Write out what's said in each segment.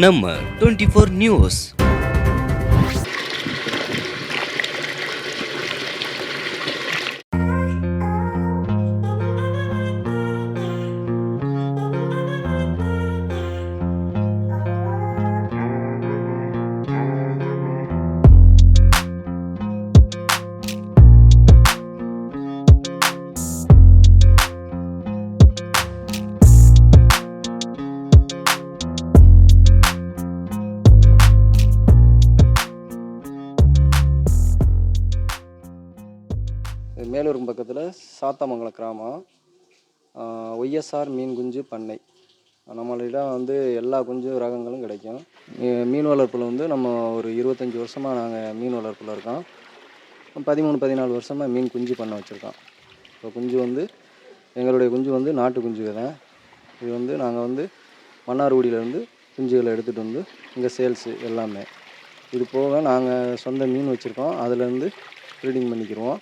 நம்ம 24 நியூஸ். மேலூருக்கு பக்கத்தில் சாத்தமங்கலம் கிராமம். ஒய்எஸ்ஆர் மீன் குஞ்சு பண்ணை. நம்மளிடம் வந்து எல்லா குஞ்சு ரகங்களும் கிடைக்கும். மீன் வளர்ப்பில் வந்து நம்ம ஒரு 25 வருஷமாக நாங்கள் மீன் வளர்ப்பில் இருக்கோம். 13-14 வருஷமாக மீன் குஞ்சு பண்ண வச்சுருக்கோம். இப்போ குஞ்சு வந்து எங்களுடைய குஞ்சு வந்து நாட்டு குஞ்சு தான். இது வந்து நாங்கள் வந்து மன்னார்குடியிலேருந்து குஞ்சுகளை எடுத்துகிட்டு வந்து இங்கே சேல்ஸு எல்லாமே. இது போக நாங்கள் சொந்த மீன் வச்சுருக்கோம். அதிலேருந்து ப்ரீடிங் பண்ணிக்கிடுவோம்.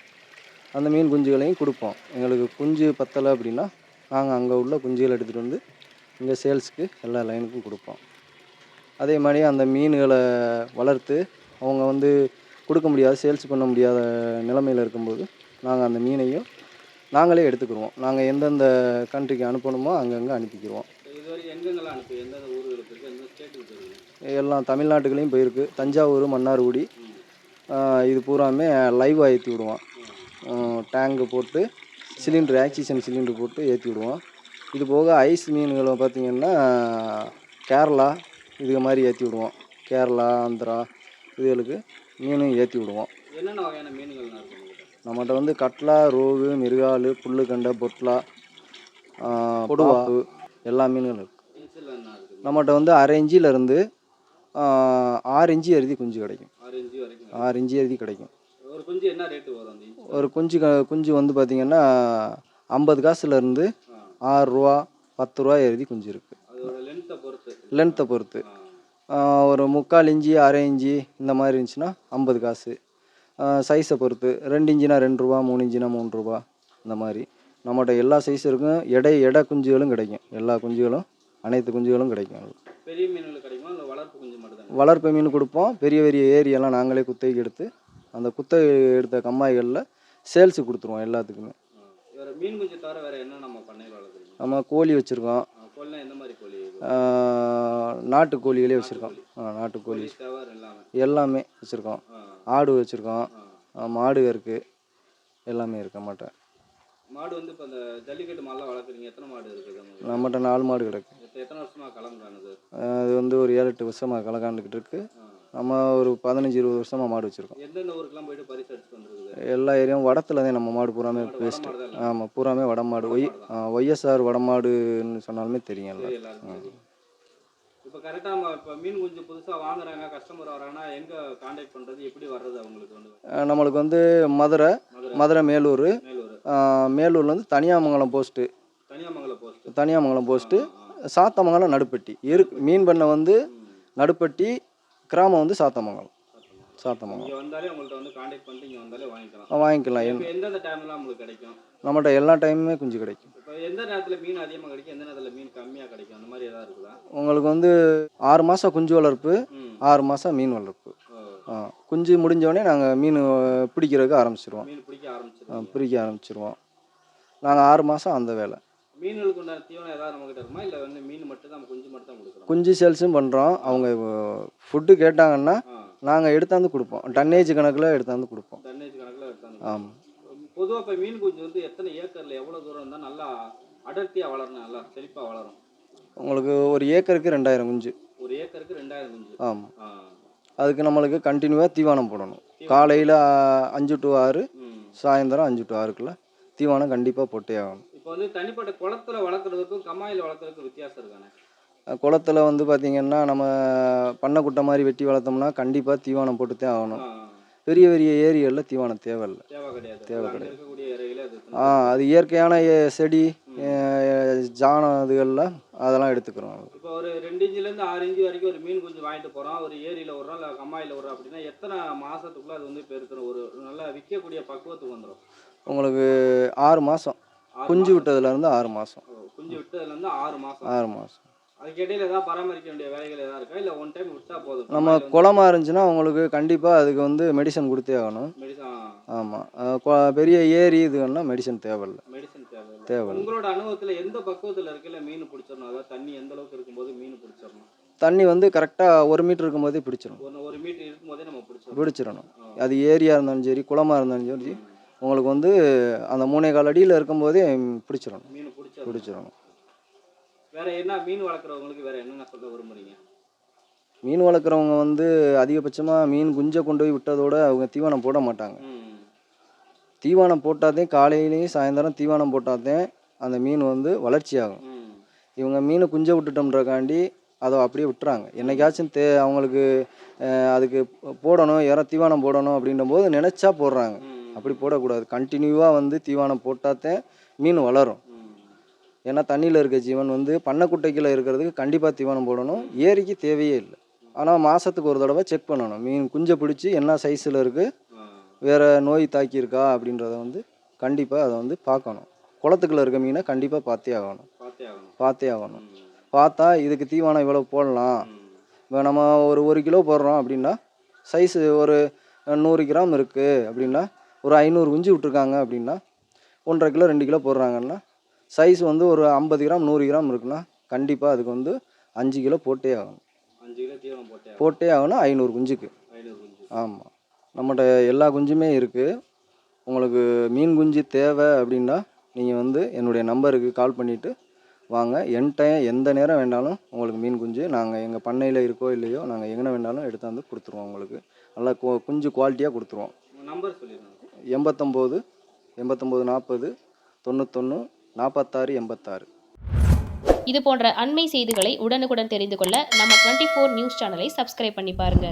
அந்த மீன் குஞ்சுகளையும் கொடுப்போம். எங்களுக்கு குஞ்சு பத்தலை அப்படின்னா நாங்கள் அங்கே உள்ள குஞ்சுகளை எடுத்துகிட்டு வந்து இங்கே சேல்ஸுக்கு எல்லா லைனுக்கும் கொடுப்போம். அதே மாதிரி அந்த மீன்களை வளர்த்து அவங்க வந்து கொடுக்க முடியாத, சேல்ஸ் பண்ண முடியாத நிலைமையில் இருக்கும்போது நாங்கள் அந்த மீனையும் நாங்களே எடுத்துக்கிடுவோம். நாங்கள் எந்தெந்த கண்ட்ரிக்கு அனுப்பணுமோ அங்கங்கே அனுப்பிக்கிடுவோம். எல்லாம் தமிழ்நாட்டுகளையும் போயிருக்கு. தஞ்சாவூர், மன்னார்குடி, இது பூராமே லைவாக ஏற்றி விடுவோம். டேங்கு போட்டு சிலிண்டர், ஆக்சிஜன் சிலிண்டர் போட்டு ஏற்றி விடுவோம். இது போக ஐஸ் மீன்களை பார்த்திங்கன்னா கேரளா இது மாதிரி ஏற்றி விடுவோம். கேரளா, ஆந்திரா இதுகளுக்கு மீனும் ஏற்றி விடுவோம். என்னென்ன வகையான மீன்கள் நம்மகிட்ட வந்து கட்லா, ரோகு, மிருகாலு, புல்லுக்கண்டை, பொட்லா, கொடுவாப்பு எல்லா மீன்களும் இருக்குது. நம்மகிட்ட வந்து 1/2 இன்ச்சிலேருந்து 6 இன்ச்சு எழுதி குஞ்சு கிடைக்கும். 6 இன்ச்சு எழுதி கிடைக்கும். ஒரு குஞ்சு என்ன ரேட்டு வரும்? ஒரு குஞ்சு வந்து பார்த்திங்கன்னா 50 காசுலேருந்து 6 ரூபா 10 ரூபா எழுதி குஞ்சு இருக்குது. லென்த்தை பொறுத்து ஒரு 3/4 இன்ச்சு, 1/2 இன்ச்சு இந்த மாதிரி இருந்துச்சுன்னா 50 காசு. சைஸை பொறுத்து 2 இன்ச்சுனா 2 ரூபா, 3 இன்ச்சுனா 3 ரூபா இந்த மாதிரி. நம்மகிட்ட எல்லா சைஸும் இருக்கும். எடை குஞ்சுகளும் கிடைக்கும். எல்லா குஞ்சுகளும், அனைத்து குஞ்சுகளும் கிடைக்கும். பெரிய மீன்கள் கிடைக்குமா? இல்லை வளர்ப்பு குஞ்சு மட்டும்? வளர்ப்பு மீன் கொடுப்போம். பெரிய பெரிய ஏரியெல்லாம் நாங்களே குத்தகைக்கு எடுத்து அந்த குத்தகை எடுத்த கம்மாய்களில் சேல்ஸு கொடுத்துருவோம் எல்லாத்துக்குமே. மீன் குஞ்சு தவிர வேறு என்ன நம்ம பண்ணையில் வளர்க்குறோம்? நம்ம கோழி வச்சுருக்கோம். கோழினா எந்த மாதிரி கோழி? நாட்டு கோழிகளே வச்சுருக்கோம். நாட்டுக்கோழி எல்லாமே வச்சுருக்கோம். ஆடு வச்சுருக்கோம். மாடு இருக்குது. எல்லாமே இருக்க மாட்டேன். மாடு வந்து இப்போ இந்த ஜல்லிக்கட்டு மாடெலாம் வளர்க்குறீங்க. எத்தனை மாடு இருக்குது நம்மகிட்ட? 4 மாடு கிடக்கு. எத்தனை வருஷமாக களம் காணுது? அது வந்து ஒரு 7-8 வருஷமாக களை காண்டுக்கிட்டு இருக்குது. நம்ம ஒரு 15-20 வருஷமாக மாடு வச்சுருக்கோம். எந்தெந்த ஊருக்குலாம் போய்ட்டு பரிசு எடுத்துட்டு வந்துருக்குது? எல்லா ஏரியாவும் வடத்தில் தான் நம்ம மாடு பூராமே பேஸ்ட்டு. ஆமாம், பூராமே வடமாடு. ஒய்எஸ்ஆர் வடமாடுன்னு சொன்னாலுமே தெரியும். இப்போ கரெக்டாக இப்போ மீன் குஞ்சு புதுசாக வாங்குறாங்க, கஸ்டமர் வராங்கன்னா எங்கே கான்டாக்ட் பண்ணுறது, எப்படி வர்றது அவங்களுக்கு? வந்து நம்மளுக்கு வந்து மதுரை, மேலூர்லேருந்து தனியாமங்கலம் போஸ்ட்டு, சாத்தமங்கலம் நடுப்பட்டி. மீன் பண்ணை வந்து நடுப்பட்டி, கிராமம் வந்து சாத்தமங்கலம். இங்கே வந்தாலே உங்கள்கிட்ட வந்து கான்டாக்ட் பண்ணிட்டு இங்கே வந்தாலே வாங்கிக்கலாம். எந்தெந்த டைம்லாம் உங்களுக்கு கிடைக்கும்? நம்மகிட்ட எல்லா டைமுமே குஞ்சு கிடைக்கும். இப்போ எந்த நேரத்தில் மீன் அதிகமாக கிடைக்கும், எந்த நேரத்தில் மீன் கம்மியாக கிடைக்கும், அந்த மாதிரி எதாவது இருக்குதா? உங்களுக்கு வந்து 6 மாதம் குஞ்சு வளர்ப்பு, 6 மாதம் மீன் வளர்ப்பு. குஞ்சு முடிஞ்சோடனே நாங்கள் மீன் பிடிக்கிறதுக்கு ஆரம்பிச்சிருவோம். பிடிக்க ஆரம்பிச்சிருவோம். நாங்கள் 6 மாதம் அந்த வேலை. மீன்களுக்கு உண்டான தீவனம் ஏதாவது நம்மகிட்ட இருக்குமா, இல்லை வந்து மீன் மட்டும் தான், குஞ்சு மட்டும் தான் கொடுக்குறோம்? குஞ்சு சேல்ஸும் பண்ணுறோம். அவங்க ஃபுட்டு கேட்டாங்கன்னா நாங்கள் எடுத்தாந்து கொடுப்போம். டன்னேஜ் கணக்கில் எடுத்தாந்து கொடுப்போம். ஆமாம். பொதுவாக இப்போ மீன் குஞ்சு வந்து எத்தனை ஏக்கரில் எவ்வளோ தூரம் இருந்தால் நல்லா அடர்த்தியாக வளரணும், நல்லா செழிப்பாக வளரும்? உங்களுக்கு ஒரு ஏக்கருக்கு 2000 குஞ்சு. ஒரு ஏக்கருக்கு 2000 குஞ்சு? ஆமாம். அதுக்கு நம்மளுக்கு கண்டினியூவாக தீவனம் போடணும். காலையில் 5 to 6, சாயந்தரம் 5 to 6க்குள்ள தீவனம் கண்டிப்பாக போட்டே ஆகணும். இப்போ வந்து தனிப்பட்ட குளத்தில் வளர்க்குறதுக்கும் கம்மாயில் வளர்க்குறதுக்கும் வித்தியாசம் இருக்கானே? குளத்தில் வந்து பார்த்திங்கன்னா நம்ம பண்ணைக்குட்டை மாதிரி வெட்டி வளர்த்தோம்னா கண்டிப்பாக தீவனம் போட்டுத்தான் ஆகணும். பெரிய பெரிய ஏரிகளில் தீவனம் தேவை கிடையாது. அது இயற்கையான செடி, ஜானம் இதுகளில் அதெல்லாம் எடுத்துக்கிறோம். இப்போ ஒரு 2 இன்ச்சிலேருந்து 6 இன்ச்சு வரைக்கும் ஒரு மீன் குஞ்சு வாங்கிட்டு போகிறோம். ஒரு ஏரியில் விட்றோம், இல்லை கம்மாயில் விட்றோம் அப்படின்னா எத்தனை மாதத்துக்குள்ளே அது வந்து பெருக்கிறோம், ஒரு நல்லா விற்கக்கூடிய பக்குவத்துக்கு வந்துடும்? உங்களுக்கு 6 மாதம். குஞ்சு விட்டதுலேருந்து 6 மாதம். குஞ்சு விட்டதுலேருந்து 6 மாதம். 6 மாதம். அதுக்கு இடையில ஏதாவது பராமரிக்க வேண்டிய வேலைகள் ஏதாவது இருக்கா, இல்லை ஒன் டைம் விட்டா போதும்? நம்ம குளமா இருந்துச்சுன்னா உங்களுக்கு கண்டிப்பாக அதுக்கு வந்து மெடிசன் கொடுத்தே ஆகணும். மெடிசன் ஆமாம், பெரிய ஏரி இதுன்னா மெடிசன் தேவையில்லை. மெடிசன் தேவையில்லை. தேவையில்லை. உங்களோட அனுபவத்தில் எந்த பக்குவத்தில் இருக்குல்ல மீன் பிடிச்சிடணும், அதாவது தண்ணி எந்த அளவுக்கு இருக்கும்போது மீன் பிடிச்சிடணும்? தண்ணி வந்து கரெக்டாக 1 மீட்டர் இருக்கும்போதே பிடிச்சிடும். ஒரு மீட்டர் இருக்கும்போதே நம்ம பிடிச்சிடணும். அது ஏரியாக இருந்தாலும் சரி, குளமாக இருந்தாலும் சரி, உங்களுக்கு வந்து அந்த 3.25 அடியில் இருக்கும்போதே பிடிச்சிடணும். மீன் பிடிச்சிடணும். வேற என்ன மீன் வளர்க்குறவங்களுக்கு வேற என்னென்ன சொல்ல விரும்புறீங்க? மீன் வளர்க்குறவங்க வந்து அதிகபட்சமாக மீன் குஞ்சை கொண்டு போய் விட்டதோட அவங்க தீவனம் போட மாட்டாங்க. தீவனம் போட்டாதே காலையிலையும் சாயந்தரம் தீவனம் போட்டாதே அந்த மீன் வந்து வளர்ச்சி ஆகும். இவங்க மீன் குஞ்சை விட்டுட்டோம்ன்றக்காண்டி அதை அப்படியே விட்டுறாங்க. என்னைக்காச்சும் அவங்களுக்கு அதுக்கு போடணும், தீவனம் போடணும் அப்படின்ற போது நினச்சா போடுறாங்க. அப்படி போடக்கூடாது. கண்டினியூவாக வந்து தீவனம் போட்டாதே மீன் வளரும். ஏன்னா தண்ணியில் இருக்க ஜீவன் வந்து பண்ணைக்குட்டைக்குள்ள இருக்கிறதுக்கு கண்டிப்பாக தீவனம் போடணும். ஏரிக்கு தேவையே இல்லை. ஆனால் மாதத்துக்கு ஒரு தடவை செக் பண்ணணும். மீன் குஞ்சை பிடிச்சி என்ன சைஸில் இருக்குது, வேறு நோய் தாக்கியிருக்கா அப்படின்றத வந்து கண்டிப்பாக அதை வந்து பார்க்கணும். குளத்துக்குள்ளே இருக்க மீனை கண்டிப்பாக பார்த்தே ஆகணும். பார்த்தா இதுக்கு தீவனம் இவ்வளோ போடலாம். இப்போ நம்ம ஒரு கிலோ போடுறோம் அப்படின்னா சைஸு ஒரு 100 கிராம் இருக்குது அப்படின்னா, ஒரு 500 குஞ்சு விட்ருக்காங்க அப்படின்னா 1.5 கிலோ 2 கிலோ போடுறாங்கன்னா சைஸ் வந்து ஒரு 50 கிராம் 100 கிராம் இருக்குன்னா கண்டிப்பாக அதுக்கு வந்து 5 கிலோ போட்டே ஆகணும். 5 கிலோ தீவனம் போட்டே ஆகணும் 500 குஞ்சுக்கு. ஆமாம், நம்மகிட்ட எல்லா குஞ்சுமே இருக்குது. உங்களுக்கு மீன் குஞ்சு தேவை அப்படின்னா நீங்கள் வந்து என்னுடைய நம்பருக்கு கால் பண்ணிவிட்டு வாங்க. எந்த நேரம் வேணாலும் உங்களுக்கு மீன் குஞ்சு நாங்கள் எங்கள் பண்ணையில் இருக்கோ இல்லையோ நாங்கள் எங்கே வேணாலும் எடுத்தாந்து கொடுத்துருவோம். உங்களுக்கு நல்லா குஞ்சு குவாலிட்டியாக கொடுத்துருவோம். நம்பர் சொல்லிடுங்க. 89 40 91 46 86. இது போன்ற அண்மை செய்திகளை உடனுக்குடன் தெரிந்து கொள்ள நம்ம 24 நியூஸ் சேனலை சப்ஸ்கிரைப் பண்ணி பாருங்க.